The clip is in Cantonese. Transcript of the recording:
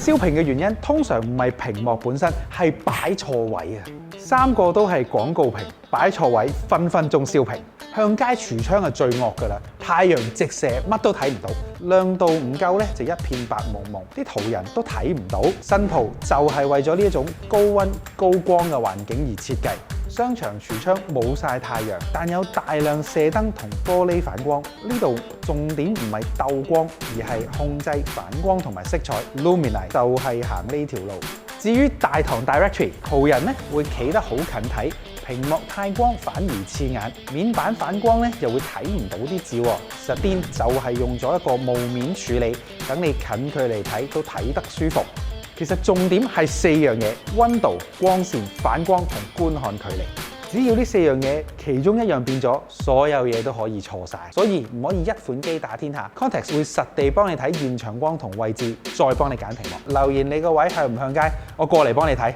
燒屏嘅原因通常唔係屏幕本身，係擺錯位啊！3個都係廣告屏，擺錯位，分分鐘燒屏。向街櫥窗係最惡㗎啦，太陽直射乜都睇唔到，亮度唔夠咧就一片白蒙蒙，啲途人都睇唔到。新鋪就係為咗呢一種高溫高光嘅環境而設計。商場櫥窗冇曬太陽，但有大量射燈同玻璃反光。呢度重點唔係鬥光，而係控制反光同埋色彩。Luminite 就係行呢條路。至於大堂 Directory， 途人咧會企得好近睇，屏幕太光反而刺眼，面板反光咧又會睇唔到啲字。Sardine 就係用咗一個霧面處理，等你近距離睇都睇得舒服。其實重點係4樣嘢：溫度、光線、反光同觀看距離。只要呢4樣嘢其中一樣變咗，所有嘢都可以錯晒。所以唔可以一款機打天下。Context 會實地幫你睇現場光同位置，再幫你揀屏幕。留言你個位向唔向街，我過嚟幫你睇。